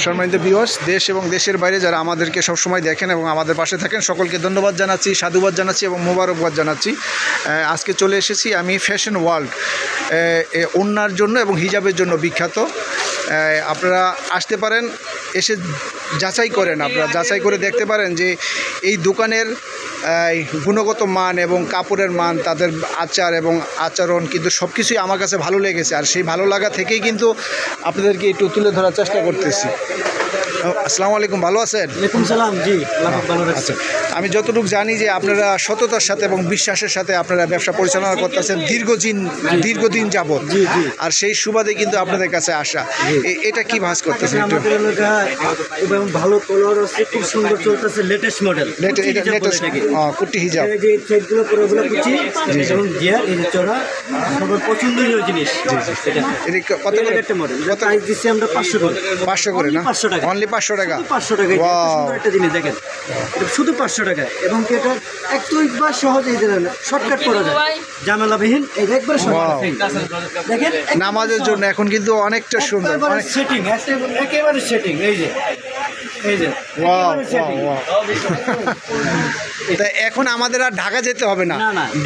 সম্মানিত ভিউয়ার্স, দেশ এবং দেশের বাইরে যারা আমাদেরকে সবসময় দেখেন এবং আমাদের পাশে থাকেন, সকলকে ধন্যবাদ জানাচ্ছি, সাধুবাদ জানাচ্ছি এবং মোবারকবাদ জানাচ্ছি। আজকে চলে এসেছি আমি ফ্যাশন ওয়ার্ল্ড, ওড়নার জন্য এবং হিজাবের জন্য বিখ্যাত। আপনারা আসতে পারেন, এসে যাচাই করেন, আপনারা যাচাই করে দেখতে পারেন যে এই দোকানের গুণগত মান এবং কাপড়ের মান, তাদের আচার এবং আচরণ কিন্তু সব কিছুই আমার কাছে ভালো লেগেছে। আর সেই ভালো লাগা থেকেই কিন্তু আপনাদেরকে একটু তুলে ধরার চেষ্টা করতেছি। আসসালামু আলাইকুম, ভালো আছেন? ওয়ালাইকুম সালাম। জি, ভালো আছি। আমি যতটুকু জানি যে আপনারা সততার সাথে এবং বিশ্বাসের সাথে আপনারা ব্যবসা পরিচালনা করতেছেন দীর্ঘদিন যাবত। জি জি। আর সেই সুবাদে কিন্তু আপনাদের কাছে আসা। এটা কি ভাঁজ করতেছেন? আমাদের এলাকা এবং ভালো কালার আছে, খুব সুন্দর চলতেছে, লেটেস্ট মডেল কুটি হিজাব। এই যে সেটগুলো পুরো ওগুলো কুচি এবং জিয়ার এই যে চড়া সবার পছন্দের জিনিস। এটা কত করে একটা মডেল? কত প্রাইস দিচ্ছি আমরা 500 করে। 500 করে না? 500 টাকা। অনলি 500 টাকা। 500 টাকা। সুন্দর একটা জিনিস দেখেন, এটা শুধু 500 টাকা। এবং কি এটা একটু একবার সহজেই দিলেন, শর্টকাট করা যায়, ঝামেলাবিহীন। এই একবার শর্টকাট দেখেন, নামাজের জন্য এখন কিন্তু অনেকটা সুন্দর, অনেক সেটিং, একেবারে সেটিং। এই যে তা এখন আমাদের আর ঢাকা যেতে হবে না।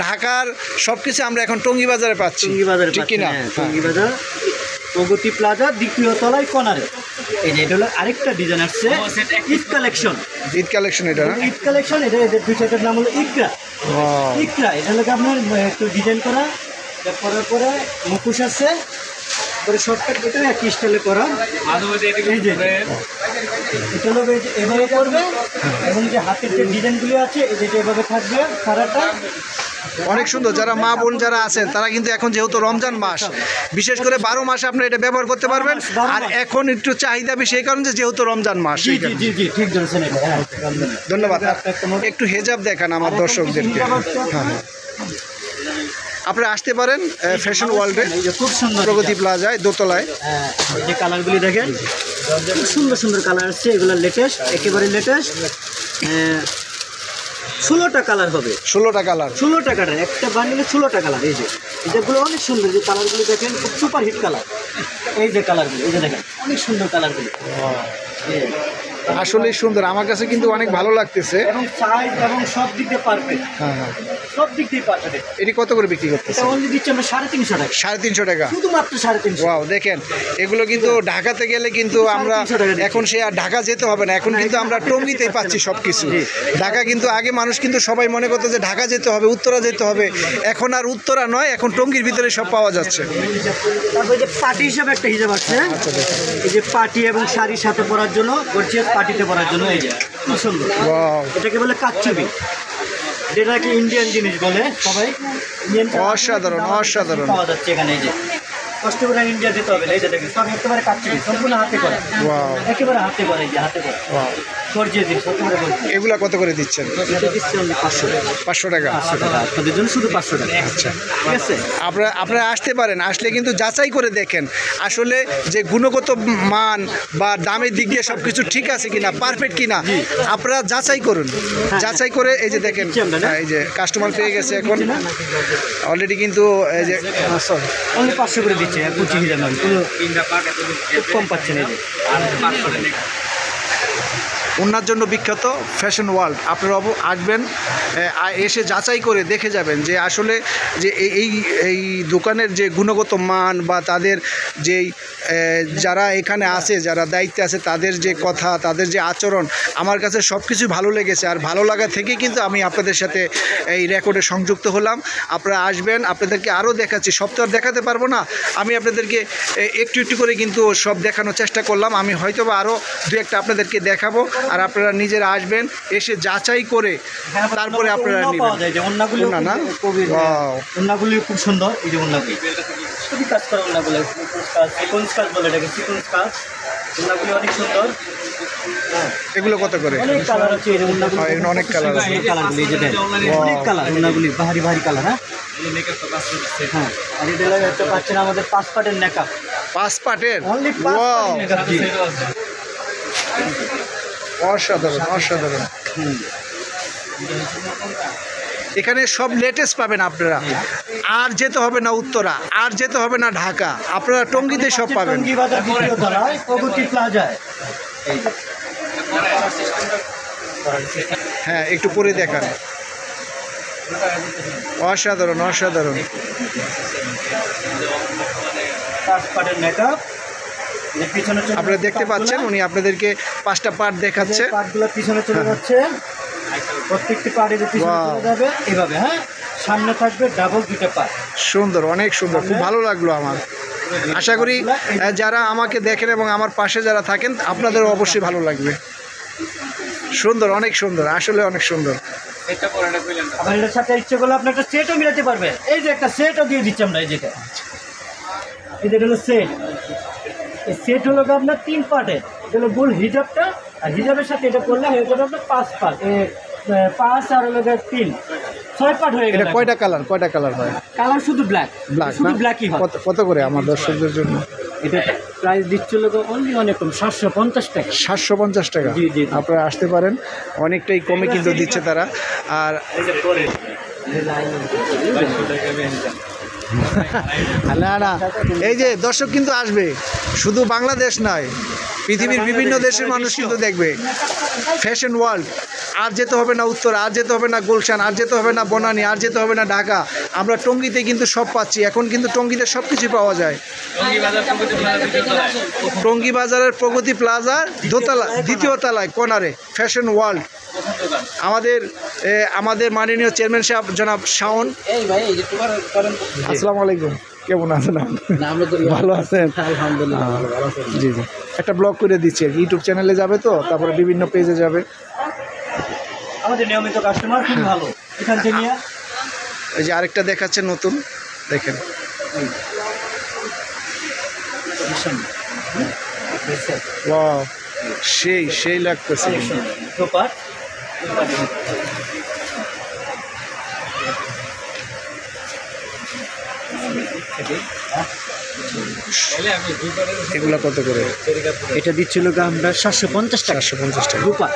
ঢাকার সবকিছু আমরা এখন টঙ্গী বাজারে পাচ্ছি। টঙ্গী বাজারে, ঠিক কিনা? টঙ্গী বাজার, প্রগতি প্লাজা, দ্বিতীয় তলায় কর্নারে। এই যে এটা হলো আরেকটা ডিজাইন আসছে, ঈদ কালেকশন। ঈদ কালেকশন এটা না? ঈদ কালেকশন। এটা এদের দুইটার নাম হলো ইকরা। ইকরা এটা হলো আপনার একটু ডিজাইন করা, করার পরে মুখোশ আছে, পরে শর্টকাট, এটা একই স্টাইলে করা। এই যে এটা হলো এভাবে করবে এবং যে হাতের যে ডিজাইনগুলো আছে এটা এভাবে থাকবে সারাটা। অনেক সুন্দর। যারা মা বোন যারা আছেন তারা কিন্তু এখন যেহেতু রমজান মাস, বিশেষ করে 12 মাসে আপনারা এটা ব্যবহার করতে পারবেন। আর এখন একটু চাহিদা বেশি এই কারণে যেহেতু রমজান মাস। ঠিক বলেছেন। ধন্যবাদ। একটু হেজাব দেখান আমার দর্শকদেরকে। হ্যাঁ, আপনারা আসতে পারেন ফ্যাশন ওয়ার্ল্ডে, খুব সুন্দর, প্রগতি প্লাজায়, দোতলায়। এই যে কালারগুলি দেখেন, খুব সুন্দর সুন্দর কালার আসছে। এগুলো লেটেস্ট, একেবারে লেটেস্ট। 16টা কালার হবে। 16টা কালার? 16টা কালার, একটা বান্ডিলে 16টা কালার। এই যে এগুলো অনেক সুন্দর, যে কালারগুলি দেখেন, খুব সুপার হিট কালার। এই যে কালারগুলি, এই যে দেখেন, অনেক সুন্দর কালারগুলি। আসলেই সুন্দর, আমার কাছে কিন্তু অনেক ভালো লাগতেছে এবং সাইজ এবং সব দিক দিয়ে পারফেক্ট। সব দিক দিয়ে পারফেক্ট। এটি কত করে বিক্রি করতেছে? এটা অনলি দিচ্ছি আমরা 350 টাকা। 350 টাকা? শুধুমাত্র 350। ওয়াও, দেখেন এগুলো কিন্তু ঢাকাতে গেলে কিন্তু আমরা এখন সে আর ঢাকা যেতে হবে না, এখন কিন্তু আমরা টঙ্গীতেই পাচ্ছি সব কিছু। ঢাকা কিন্তু আগে মানুষ কিন্তু সবাই মনে করতো যে ঢাকা যেতে হবে, উত্তরা যেতে হবে। এখন আর উত্তরা নয়, এখন টঙ্গীর ভিতরে সব পাওয়া যাচ্ছে। তারপরে যে পার্টি হিসাবে একটা হিসাব আছে, এই যে পার্টি এবং শাড়ির সাথে পরার জন্য, গর্জিয়াস পার্টিতে পরার জন্য। এই যে খুব সুন্দর, এটাকে বলে কাচ্চুবি, যেটা কি ইন্ডিয়ান জিনিস বলে সবাই। অসাধারণ অসাধারণ পাওয়া যাচ্ছে এখানে। এই যে কষ্ট করে ইন্ডিয়া যেতে হবে না। এই যে দেখেন, সব একেবারে কাচ্চুবি, সম্পূর্ণ হাতে করা, একেবারে হাতে করা। এই যে হাতে করা গর্জিয়াস জিনিস, একেবারে গর্জিয়াস। এগুলা কত করে দিচ্ছেন? এটা দিচ্ছি আমি 500 টাকা। 500 টাকা? 500 টাকা আপনাদের জন্য, শুধু 500 টাকা। আচ্ছা, ঠিক আছে। আপনারা আসতে পারেন, আসলে কিন্তু যাচাই করে দেখেন আসলে যে গুণগত মান বা দামের দিক দিয়ে সব কিছু ঠিক আছে কিনা, পারফেক্ট কিনা, আপনারা যাচাই করুন। যাচাই করে এই যে দেখেন, এই যে কাস্টমার পেয়ে গেছে এখন অলরেডি, কিন্তু এই যে অনলি 500 করে দিচ্ছে। কুচি হিজাব নয়, খুব কম পাচ্ছেন। এই যে ওনার জন্য বিখ্যাত ফ্যাশন ওয়ার্ল্ড। আপনারা আসবেন, এসে যাচাই করে দেখে যাবেন যে আসলে যে এই দোকানের যে গুণগত মান বা তাদের যেই যারা এখানে আছে, যারা দায়িত্বে আছে, তাদের যে কথা, তাদের যে আচরণ, আমার কাছে সব কিছু ভালো লেগেছে। আর ভালো লাগা থেকেই কিন্তু আমি আপনাদের সাথে এই রেকর্ডে সংযুক্ত হলাম। আপনারা আসবেন, আপনাদেরকে আরও দেখাচ্ছি। সব তো আর দেখাতে পারবো না, আমি আপনাদেরকে একটু একটু করে কিন্তু সব দেখানোর চেষ্টা করলাম। আমি হয়তো বা আরও দু একটা আপনাদেরকে দেখাবো। আর আপনারা নিজেরা আসবেন, এসে যাচাই করে তারপরে আপনারা নেবেন। না, ওন্নাগুলি খুব সুন্দর। এই যে ওন্নাগুলি খুবই কাজ করা, ওন্নাগুলো সিকোয়েন্স কাজ বলে, এটাকে সিকোয়েন্স কাজ। ওন্নাগুলি অনেক সুন্দর। এগুলো কত করে? অনেক কালার আছে। এই যে ওন্নাগুলি অনেক কালার আছে। কালারগুলি এই যে অনেক কালার, ওন্নাগুলি ভারী ভারী কালার। হ্যাঁ, আর এটা পাচ্ছেন আমাদের 5 পার্টের মেকআপ। 5 পার্টের? অনলি 5 পার্টের মেকআপ। অসাধারণ অসাধারণ। এখানে সব লেটেস্ট পাবেন আপনারা। আর যেতে হবে না উত্তরা, আর যেতে হবে না ঢাকা, আপনারা টঙ্গীতে সব পাবেন। টঙ্গী বাজার দ্বিতীয় তলায় প্রগতি প্লাজায়। হ্যাঁ, একটু পরে দেখান। অসাধারণ অসাধারণ। মেকআপ আপনারা দেখতে পাচ্ছেন উনি আপনাদেরকে 5টা পার্ট দেখাচ্ছে। পার্টগুলো পিছনে চলে যাচ্ছে, প্রত্যেকটি পার্টের পিছনে চলে যাবে এভাবে। হ্যাঁ, সামনে থাকবে ডাবল 2টা পার্ট। সুন্দর, অনেক সুন্দর, খুব ভালো লাগলো আমার। আশা করি যারা আমাকে দেখেন এবং আমার পাশে যারা থাকেন আপনাদেরও অবশ্যই ভালো লাগবে। সুন্দর, অনেক সুন্দর, আসলে অনেক সুন্দর। আবার এটার সাথে ইচ্ছে করলে আপনি একটা সেটও মিলাতে পারবেন। এই যে একটা সেটও দিয়ে দিচ্ছি আমরা। এই যেটা হলো সেট। এই সেট হলো আপনার 3 পার্টের। এটা হলো গোল হিজাবটা, আর হিজাবের সাথে এটা করলে হয়ে যাবে আপনার 5 পার্ট। 5 আর হলো 3, 6 পার্ট হয়ে গেল। এটা কয়টা কালার হয়? কালার শুধু ব্ল্যাক, শুধু ব্ল্যাকই হয়। কত করে আমার দর্শকদের জন্য? এটা প্রাইস দিচ্ছিল অনলি অনেক কম, 750 টাকা। 750 টাকা। জি জি, আপনারা আসতে পারেন, অনেকটাই কমে কিন্তু দিচ্ছে তারা। আর না না, এই যে দর্শক কিন্তু আসবে, শুধু বাংলাদেশ নয়, পৃথিবীর বিভিন্ন দেশের মানুষ কিন্তু দেখবে ফ্যাশন ওয়ার্ল্ড। আর যেতে হবে না উত্তর, আর যেতে হবে না গুলশান, আর যেতে হবে না বনানী, আর যেতে হবে না ঢাকা, আমরা টঙ্গীতে কিন্তু সব পাচ্ছি। এখন কিন্তু টঙ্গীতে সব কিছু পাওয়া যায়। টঙ্গী বাজারের প্রগতি প্লাজার দোতলা, 2য় তলায় কর্নারে ফ্যাশন ওয়ার্ল্ড। আমাদের মাননীয় চেয়ারম্যান সাহেব জনাব শাওন। আসসালামু আলাইকুম, কেমন আছেন? ভালো আছেন? আলহামদুলিল্লাহ। জি জি, একটা ব্লগ করে দিচ্ছি, ইউটিউব চ্যানেলে যাবে, তো তারপরে বিভিন্ন পেজে যাবে। আমাদের নিয়মিত কাস্টমার খুব ভালো এখান থেকে নিয়ে। এই যে আরেকটা দেখাচ্ছে নতুন, দেখেন। ওয়াও, সেই লাগতেছে। এগুলা কত করে? এটা দিচ্ছিল আমরা 750 টাকা। 750 টাকা। রূপা।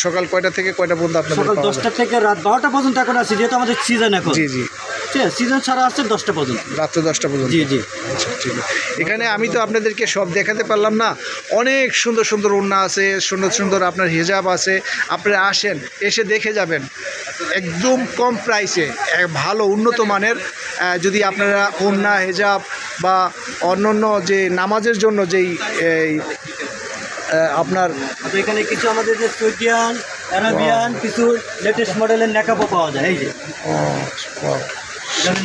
সকাল কয়টা থেকে কয়টা পর্যন্ত আপনাদের? সকাল 10টা থেকে রাত 12টা পর্যন্ত এখন আছে, যেহেতু আমাদের সিজন এখন। জি জি, ঠিক আছে, সিজন ছাড়া আছে 10টা পর্যন্ত, রাত্র 10টা পর্যন্ত। জি জি। আচ্ছা, ঠিক আছে। এখানে আমি তো আপনাদেরকে সব দেখাতে পারলাম না, অনেক সুন্দর সুন্দর ওড়না আছে, সুন্দর সুন্দর আপনার হিজাব আছে। আপনারা আসেন, এসে দেখে যাবেন, একদম কম প্রাইসে ভালো উন্নত মানের। যদি আপনারা ওড়না, হিজাব বা অন্যান্য যে নামাজের জন্য যেই আপনার এখানে কিছু আমাদের যে সৌদিয়ান, আরাবিয়ান কিছু লেটেস্ট মডেলের নেকাপও পাওয়া যায়। এই যে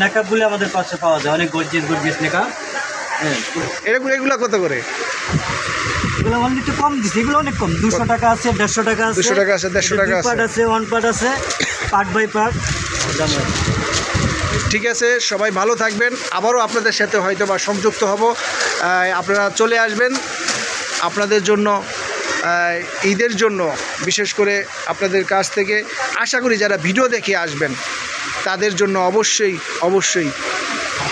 নেকাপগুলো আমাদের কাছে পাওয়া যায়, অনেক গর্জিয়াস নেকাপ। এগুলো কত করে? এগুলো অনেক একটু কম দিচ্ছে, এগুলো অনেক কম। 200 টাকা আছে, 150 টাকা আছে, 200 টাকা আছে, 150 টাকা আছে, 1 পার্ট আছে, পার্ট বাই পার্ট। ঠিক আছে, সবাই ভালো থাকবেন। আবারও আপনাদের সাথে হয়তো বা সংযুক্ত হব। আপনারা চলে আসবেন। আপনাদের জন্য ঈদের জন্য বিশেষ করে আপনাদের কাছ থেকে আশা করি যারা ভিডিও দেখে আসবেন তাদের জন্য অবশ্যই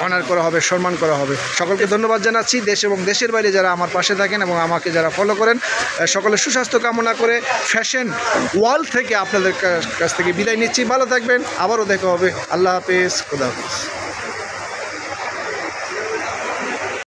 অনার করা হবে, সম্মান করা হবে। সকলকে ধন্যবাদ জানাচ্ছি। দেশ এবং দেশের বাইরে যারা আমার পাশে থাকেন এবং আমাকে যারা ফলো করেন, সকলের সুস্বাস্থ্য কামনা করে ফ্যাশন ওয়ার্ল্ড থেকে আপনাদের কাছ থেকে বিদায় নিচ্ছি। ভালো থাকবেন, আবারও দেখা হবে। আল্লাহ হাফেজ, খোদা হাফেজ।